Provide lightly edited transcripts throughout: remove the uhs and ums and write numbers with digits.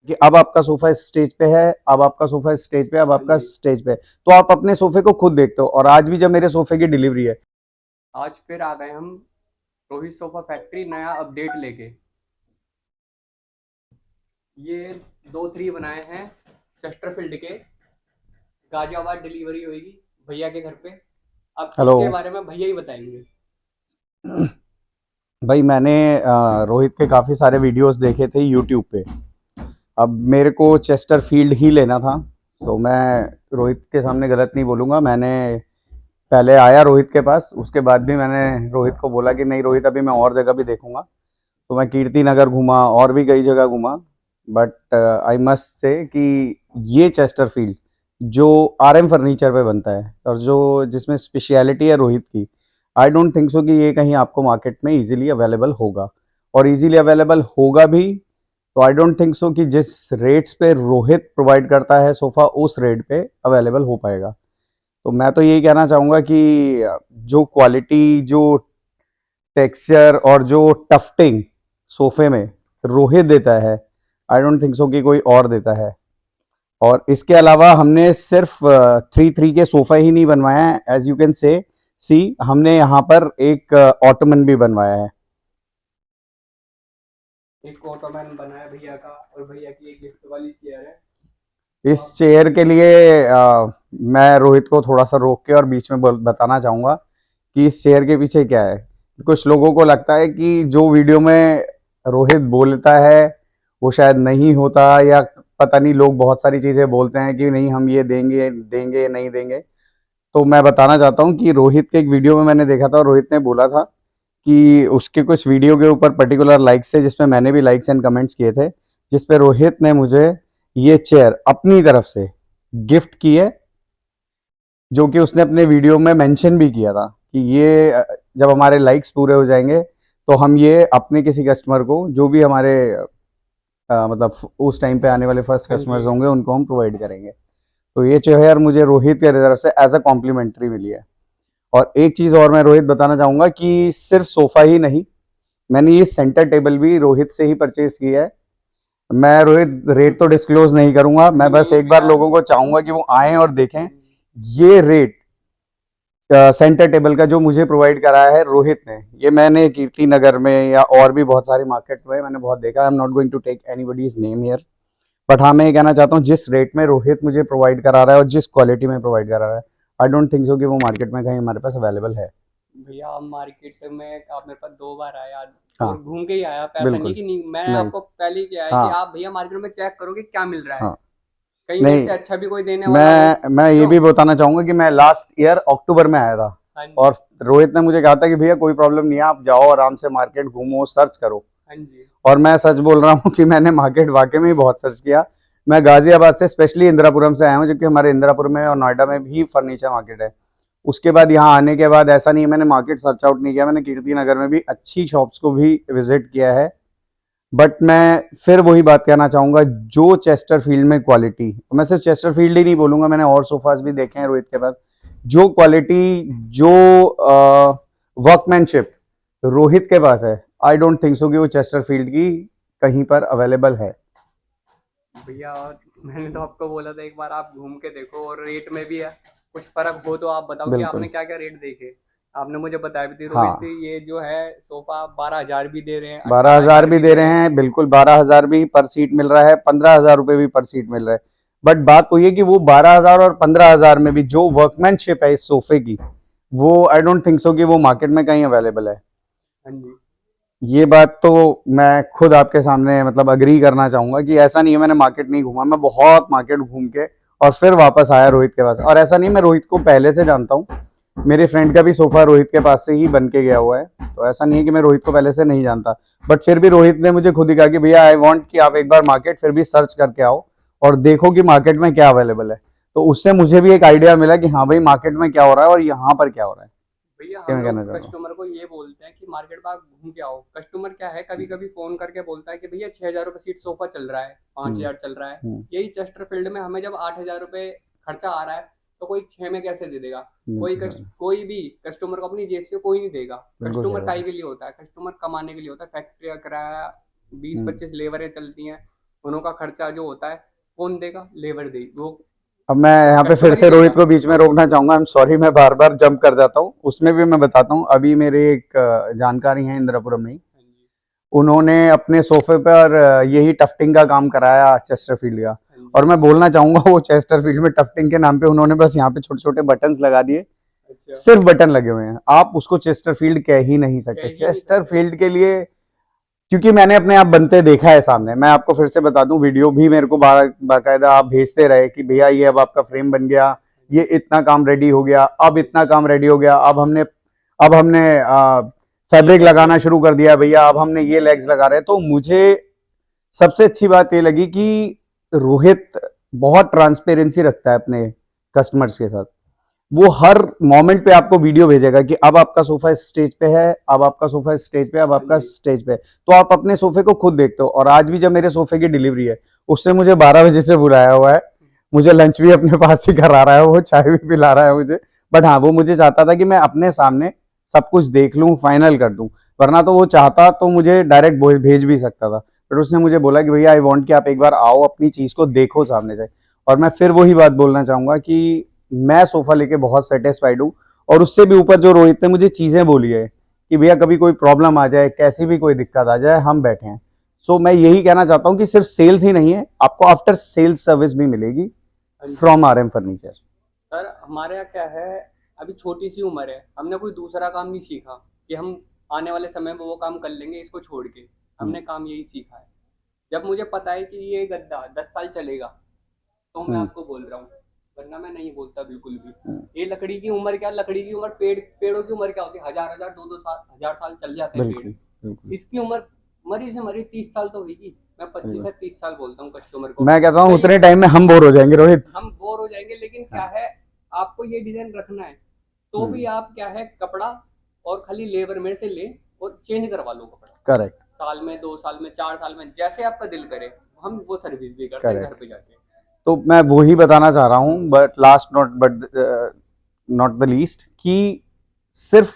कि अब आपका सोफा इस स्टेज पे है, अब आपका सोफा इस स्टेज पे है, अब हाँ आपका जी। स्टेज पे है। तो आप अपने सोफे को खुद देखते हो। और आज भी जब मेरे सोफे की डिलीवरी है, आज फिर आ गए हम रोहित सोफा फैक्ट्री नया अपडेट लेके। ये दो थ्री बनाए हैं चेस्टरफील्ड के। गाजियाबाद डिलीवरी होगी भैया के घर पे। अब हेलो इनके बारे में भैया ही बताएंगे। भाई, मैंने रोहित के काफ़ी सारे वीडियोस देखे थे यूट्यूब पे। अब मेरे को चेस्टर फील्ड ही लेना था। तो मैं रोहित के सामने गलत नहीं बोलूँगा। मैंने पहले आया रोहित के पास, उसके बाद भी मैंने रोहित को बोला कि नहीं रोहित, अभी मैं और जगह भी देखूंगा। तो मैं कीर्ति नगर घूमा और भी कई जगह घूमा। बट आई मस्ट से कि ये चेस्टर फील्ड जो RM फर्नीचर पे बनता है और जो जिसमें स्पेशलिटी है रोहित की, आई डोंट थिंक सो कि ये कहीं आपको मार्केट में इजीली अवेलेबल होगा। और इजीली अवेलेबल होगा भी तो आई डोंट थिंक सो कि जिस रेट्स पे रोहित प्रोवाइड करता है सोफा उस रेट पे अवेलेबल हो पाएगा। तो मैं तो यही कहना चाहूँगा कि जो क्वालिटी, जो टेक्सचर और जो टफ्टिंग सोफे में रोहित देता है, आई डोंट थिंक सो कि कोई और देता है। और इसके अलावा हमने सिर्फ 3-3 के सोफा ही नहीं बनवाया है, एज यू कैन से सी हमने यहाँ पर एक ऑटोमन भी बनवाया है। एक ऑटोमैन बना है भैया का, और भैया की एक गिफ्ट वाली चेयर है। इस आप चेयर के लिए मैं रोहित को थोड़ा सा रोक के और बीच में बताना चाहूँगा कि इस चेयर के पीछे क्या है। कुछ लोगों को लगता है कि जो वीडियो में रोहित बोलता है वो शायद नहीं होता, या पता नहीं, लोग बहुत सारी चीज़ें बोलते हैं कि नहीं हम ये देंगे देंगे नहीं देंगे। तो मैं बताना चाहता हूँ कि रोहित के एक वीडियो में मैंने देखा था और रोहित ने बोला था कि उसके कुछ वीडियो के ऊपर पर्टिकुलर लाइक्स थे, जिसमें मैंने भी लाइक्स एंड कमेंट्स किए थे, जिस पे रोहित ने मुझे ये चेयर अपनी तरफ से गिफ्ट की है, जो कि उसने अपने वीडियो में मेंशन भी किया था कि ये जब हमारे लाइक्स पूरे हो जाएंगे तो हम ये अपने किसी कस्टमर को, जो भी हमारे मतलब उस टाइम पे आने वाले फर्स्ट हाँ कस्टमर्स जी। होंगे, उनको हम प्रोवाइड करेंगे। तो ये चेयर मुझे रोहित के तरफ से एज अ कॉम्प्लीमेंट्री मिली है। और एक चीज़ और मैं रोहित बताना चाहूँगा कि सिर्फ सोफ़ा ही नहीं, मैंने ये सेंटर टेबल भी रोहित से ही परचेज किया है। मैं रोहित रेट तो डिस्क्लोज नहीं करूंगा, मैं बस नहीं एक बार भैया। लोगों को चाहूंगा कि वो आएं और देखें हम्म, ये रेट सेंटर टेबल का जो मुझे प्रोवाइड कराया है रोहित ने। ये मैंने कीर्ति नगर में या और भी बहुत सारी मार्केट में मैंने बहुत देखा। I am not going to take anybody's name here, but हाँ मैं ये कहना चाहता हूँ जिस रेट में रोहित मुझे प्रोवाइड करा रहा है और जिस क्वालिटी में प्रोवाइड करा रहा है, आई डोंट थिंक सो कि वो मार्केट में कहीं हमारे पास अवेलेबल है। भैया आप मार्केट में आप मेरे पास दो बार आए आज, हाँ, और घूम के ही आया, आप ऐसा नहीं बिल्कुल। कि नहीं। मैंने नहीं। आपको पहले ही किया है कि हाँ। आप भैया मार्केट में चेक करो कि क्या मिल रहा है। हाँ। कहीं मेरे नहीं, से अच्छा भी कोई देने वाला हो। मैं ये क्यों? भी बताना चाहूंगा कि मैं लास्ट ईयर अक्टूबर में आया था हाँ जी। और रोहित ने मुझे कहा था कि भैया कोई प्रॉब्लम नहीं है, आप जाओ आराम से मार्केट घूमो सर्च करो। हाँ जी। और मैं सच बोल रहा हूँ कि मैंने मार्केट वाकई में ही बहुत सर्च किया। मैं गाजियाबाद से स्पेशली इंदिरापुरम से आया हूँ, जबकि हमारे इंदिरापुर में और नोएडा में भी फर्नीचर मार्केट है। उसके बाद यहाँ आने के बाद ऐसा नहीं है मैंने मार्केट सर्च आउट नहीं किया, मैंने कीर्ति नगर में भी अच्छी शॉप्स को भी विजिट किया है। बट मैं फिर वही बात कहना चाहूंगा, जो चेस्टर फील्ड में क्वालिटी, मैं सिर्फ चेस्टर फील्ड ही नहीं बोलूंगा, मैंने और सोफाज भी देखे हैं रोहित के पास, जो क्वालिटी, जो वर्कमैनशिप रोहित के पास है, आई डोंट थिंक सो कि वो चेस्टर फील्ड की कहीं पर अवेलेबल है। भैया और मैंने तो आपको बोला था एक बार आप घूम के देखो, और रेट में भी है कुछ फर्क हो तो आप बताओ कि आपने बिल्कुल। क्या क्या रेट देखे। आपने मुझे बताया भी थी रोहित हाँ, जी, ये जो है सोफा 12,000 भी दे रहे हैं, 12,000 18,000 भी भी दे दे रहे रहे हैं। हैं, बिल्कुल 12,000 भी पर सीट मिल रहा है, 15,000 रुपये भी पर सीट मिल रहा है। बट बात तो ये कि वो 12,000 और 15,000 में भी जो वर्कमैनशिप है इस सोफे की, वो आई डोंट थिंक सो कि वो मार्केट में कहीं अवेलेबल है। हाँ जी। ये बात तो मैं खुद आपके सामने मतलब अग्री करना चाहूंगा कि ऐसा नहीं है मैंने मार्केट नहीं घूमा, मैं बहुत मार्केट घूम के और फिर वापस आया रोहित के पास। और ऐसा नहीं, मैं रोहित को पहले से जानता हूँ, मेरे फ्रेंड का भी सोफा रोहित के पास से ही बन के गया हुआ है। तो ऐसा नहीं है कि मैं रोहित को पहले से नहीं जानता। बट फिर भी रोहित ने मुझे खुद ही कहा कि भैया आई वांट कि आप एक बार मार्केट फिर भी सर्च करके आओ और देखो कि मार्केट में क्या अवेलेबल है। तो उससे मुझे भी एक आइडिया मिला कि हाँ भाई मार्केट में क्या हो रहा है और यहाँ पर क्या हो रहा है। भैया क्या हम मैं कहना लोग चाहता हूँ। कस्टमर को ये बोलते हैं कि मार्केट में आप घूम के आओ। कस्टमर क्या है, कभी कभी फोन करके बोलता है कि भैया 6,000 रुपये सीट सोफा चल रहा है, पाँच हम्म। हजार चल रहा है। हम्म। यही चेस्टरफील्ड में हमें जब 8,000 रुपये खर्चा आ रहा है, तो कोई 6 में कैसे दे देगा? बिल्कुल सही। कोई भी कस्टमर को अपनी जेब से कोई नहीं देगा। बिल्कुल सही कस्टमर बात काहे है। के लिए होता है? कस्टमर कमाने के लिए होता है। फैक्ट्री का किराया, बीस हम्म। पच्चीस लेबरें चलती हैं। उनका खर्चा जो होता है कौन देगा? लेबर देगी वो। अब मैं यहाँ पे फिर कस्टमर ही से रोहित देगा। को बीच में रोकना चाहूंगा, आई एम सॉरी, मैं बार बार जंप कर जाता हूँ। उसमें भी मैं बताता हूँ, अभी मेरे एक जानकारी है इंदिरापुरम में ही, हाँ जी। उन्होंने अपने सोफे पर यही टफ्टिंग का काम कराया चेस्टरफील्ड का। हाँ जी। और मैं बोलना चाहूंगा वो चेस्टरफील्ड में टफ्टिंग के नाम पे उन्होंने बस यहाँ पे छोटे छोटे बटन्स लगा दिए, अच्छा। सिर्फ बटन लगे हुए हैं, आप उसको चेस्टरफील्ड कह ही नहीं सकते कह ही नहीं सकते। चेस्टरफील्ड के लिए। क्योंकि मैंने अपने आप बनते देखा है सामने, मैं आपको फिर से बता दूं, वीडियो भी मेरे को बाकायदा आप भेजते रहे कि भैया ये अब आपका फ्रेम बन गया, ये इतना काम रेडी हो गया, अब इतना काम रेडी हो गया, अब हमने फैब्रिक लगाना शुरू कर दिया भैया, अब हमने ये लेग्स लगा रहे हैं। तो मुझे सबसे अच्छी बात ये लगी कि रोहित बहुत ट्रांसपेरेंसी रखता है अपने कस्टमर्स के साथ। वो हर मोमेंट पे आपको वीडियो भेजेगा कि अब आपका सोफा स्टेज पे है, अब आपका सोफा स्टेज पे, अब हाँ आपका जी। स्टेज पे है। तो आप अपने सोफे को खुद देखते हो। और आज भी जब मेरे सोफे की डिलीवरी है, उसने मुझे 12 बजे से बुलाया हुआ है, मुझे लंच भी अपने पास ही करा रहा है, वो चाय भी पिला रहा है मुझे। बट हाँ, वो मुझे चाहता था कि मैं अपने सामने सब कुछ देख लूँ, फाइनल कर दूँ। वरना तो वो चाहता तो मुझे डायरेक्ट भेज भी सकता था, बट उसने मुझे बोला कि भैया आई वॉन्ट कि आप एक बार आओ, अपनी चीज को देखो सामने से। और मैं फिर वही बात बोलना चाहूंगा कि मैं सोफा लेके बहुत सेटिस्फाइड हूँ। और उससे भी ऊपर जो रोहित ने मुझे चीजें बोली है कि भैया कभी कोई प्रॉब्लम आ जाए, कैसी भी कोई दिक्कत आ जाए, हम बैठे हैं। सो मैं यही कहना चाहता हूँ कि सिर्फ सेल्स ही नहीं है, आपको आफ्टर सेल्स सर्विस भी मिलेगी हाँ जी। From R M furniture. Sir हमारे यहाँ क्या है, अभी छोटी सी उम्र है, हमने कोई दूसरा काम नहीं सीखा कि हम आने वाले समय में वो काम कर लेंगे इसको छोड़ के। हमने काम यही सीखा है। जब मुझे पता है कि ये गद्दा 10 साल चलेगा तो मैं आपको बोल रहा हूँ, वरना मैं नहीं बोलता बिल्कुल भी। ये लकड़ी की उम्र क्या, लकड़ी की उम्र पेड़ों की उम्र क्या होती है, हजार हजार 2-2 साल 1000 साल चल जाते हैं पेड़। बिल्कुल बिल्कुल। इसकी उम्र मरी से मरी 30 साल तो होगी। मैं 25 बिल्कुल से 30 साल बोलता हूँ कस्टमर को। मैं कहता हूँ भाई उतने टाइम में हम बोर हो जाएंगे रोहित। हम बोर हो जाएंगे, लेकिन क्या हाँ। है, आपको ये डिजाइन रखना है तो भी आप क्या है, कपड़ा और खाली लेबर मेरे से ले और चेंज करवा लो कपड़ा। करेक्ट। साल में, 2 साल में, 4 साल में, जैसे आपका दिल करे। हम वो सर्विस भी करते हैं घर करेक्ट। पे जाके। तो मैं वो ही बताना चाह रहा हूँ, but last not the least, कि सिर्फ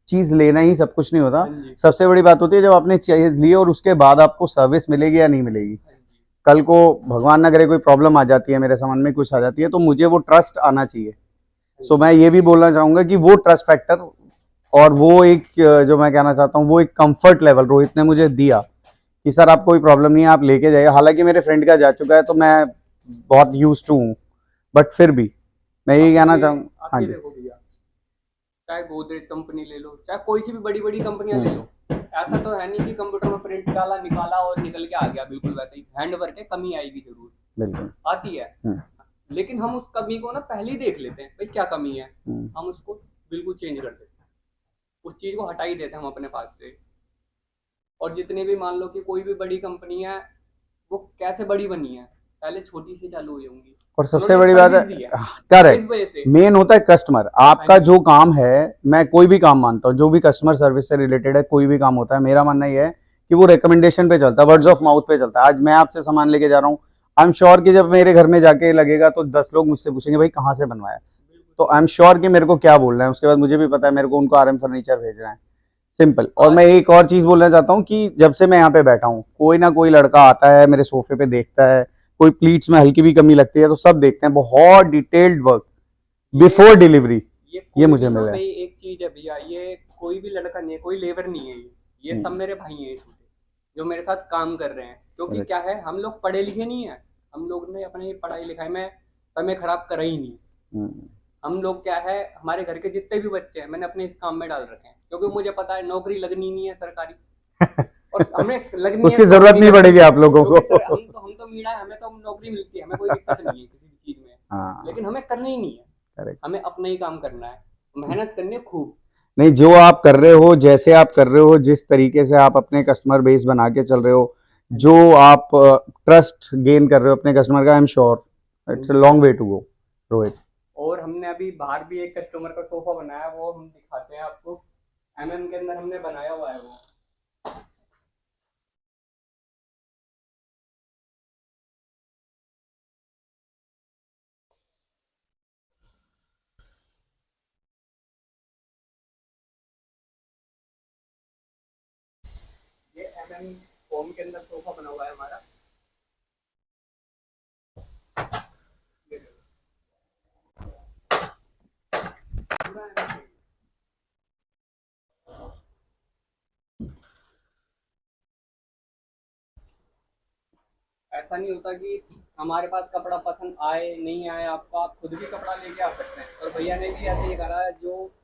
चीज लेना ही सब कुछ नहीं होता। हाँ जी। सबसे बड़ी बात होती है जब आपने चीज ली और उसके बाद आपको सर्विस मिलेगी या नहीं मिलेगी। हाँ जी। कल को भगवान न करे कोई प्रॉब्लम आ जाती है, मेरे सामान में कुछ आ जाती है, तो मुझे वो ट्रस्ट आना चाहिए। हाँ सो जी। मैं ये भी बोलना चाहूंगा कि वो ट्रस्ट फैक्टर और वो एक जो मैं कहना चाहता हूँ, वो एक कंफर्ट लेवल रोहित ने मुझे दिया कि सर आप कोई प्रॉब्लम नहीं है, आप लेके जाइए। हालांकि मेरे फ्रेंड का जा चुका है तो मैं बहुत यूज टू हूँ, बट फिर भी मैं यही अब कहना ये चाहूँ। आप हाँ ये जी। देखो भैया, चाहे गोदरेज कंपनी ले लो, चाहे कोई सी भी बड़ी बड़ी कंपनियां ले हम्म, लो, ऐसा तो है नहीं कि कंप्यूटर में प्रिंट डाला निकाला और निकल के आ गया। बिल्कुल वैसे ही हैंड वर्क है, कमी आएगी जरूर, बिल्कुल। आती है। हम्म, लेकिन हम उस कमी को ना पहले ही देख लेते हैं, भाई क्या कमी है, हम्म। हम उसको बिल्कुल चेंज कर देते हैं, उस चीज को हटा ही देते हैं हम अपने पास से। और जितने भी मान लो कि कोई भी बड़ी कंपनी है, वो कैसे बड़ी बनी है, पहले छोटी से चालू हुई होंगी। और सबसे उन्होंने बड़ी बात है, सर्विस दी है इस करेक्ट, वजह से। मेन होता है कस्टमर। हाँ आपका जी। जो काम है, मैं कोई भी काम मानता हूँ जो भी कस्टमर सर्विस से रिलेटेड है, कोई भी काम होता है, मेरा मानना यह है कि वो रिकमेंडेशन पे चलता है, वर्ड्स हाँ ऑफ जी। माउथ पे चलता है। आज मैं आपसे सामान लेके जा रहा हूँ, आई एम श्योर कि जब मेरे घर में जाके लगेगा तो 10 लोग मुझसे पूछेंगे भाई कहाँ से बनवाया। बिल्कुल तो सही आई एम बात है। श्योर कि मेरे को क्या बोलना है, उसके बाद मुझे भी पता है मेरे को उनको आर एम फर्नीचर भेजना है। सिंपल। और आज मैं एक और चीज बोलना चाहता हूँ कि जब से मैं यहाँ पे बैठा हूँ, कोई ना कोई लड़का आता है मेरे सोफे पे, देखता है कोई प्लीट्स में हल्की भी कमी लगती है तो सब देखते हैं, बहुत डिटेल्ड वर्क ये बिफोर डिलीवरी, ये ये कोई मुझे भी ना मिला है। भाई, एक चीज है भैया, ये कोई भी लड़का नहीं है, कोई लेबर नहीं है, ये सब हम्म, मेरे भाई हैं छोटे, जो मेरे साथ काम कर रहे हैं। क्योंकि करेक्ट। क्या है, हम लोग पढ़े लिखे नहीं है, हम लोग ने अपने पढ़ाई लिखाई में समय खराब करा ही नहीं। हम्म, हम लोग क्या है, हमारे घर के जितने भी बच्चे हैं मैंने अपने इस काम में डाल रखे हैं, क्योंकि मुझे पता है नौकरी लगनी नहीं है सरकारी, और हमें लगनी है उसकी तो हम जरूरत नहीं नहीं लगनी। पड़ेगी आप लोगों क्योंकि सर को। हम तो मीणा है, हमें तो नौकरी मिलती है, हमें कोई दिक्कत नहीं है किसी भी चीज में। हाँ, लेकिन हमें करनी ही नहीं है, करेक्ट। हमें अपना ही काम करना है, मेहनत करनी है खूब। नहीं, जो आप कर रहे हो, जैसे आप कर रहे हो, जिस तरीके से आप अपने कस्टमर बेस बना के चल रहे हो, हाँ जो जी। आप ट्रस्ट गेन कर रहे हो अपने कस्टमर का, आई एम श्योर हाँ इट्स अ जी। Long way to go Rohit. और हमने अभी बाहर भी एक कस्टमर का सोफा बनाया, वो हम दिखाते हैं आपको। एमएम के अंदर हमने बनाया हुआ है वो। ये एमएम होम के अंदर सोफा बना हुआ है हमारा। ऐसा नहीं होता कि हमारे पास कपड़ा पसंद आए नहीं आए आपको, आप खुद भी कपड़ा लेके आ सकते हैं। और भैया ने भी ऐसे ही करा है, जो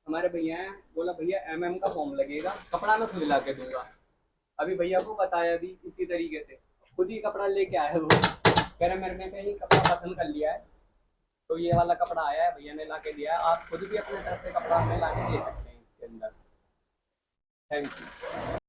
हमारे भैया हैं, बोला भैया MM का फॉर्म लगेगा, कपड़ा मैं खुद ला के दूंगा। अभी भैया को बताया भी इसी तरीके से, खुद ही कपड़ा लेके आया वो, कह रहे मेरे ने कहीं कपड़ा पसंद कर लिया है, तो ये वाला कपड़ा आया है, भैया ने ला के दिया है, आप खुद भी अपने तरफ से कपड़ा हमें ला के दे सकते हैं इसके अंदर। Thank you.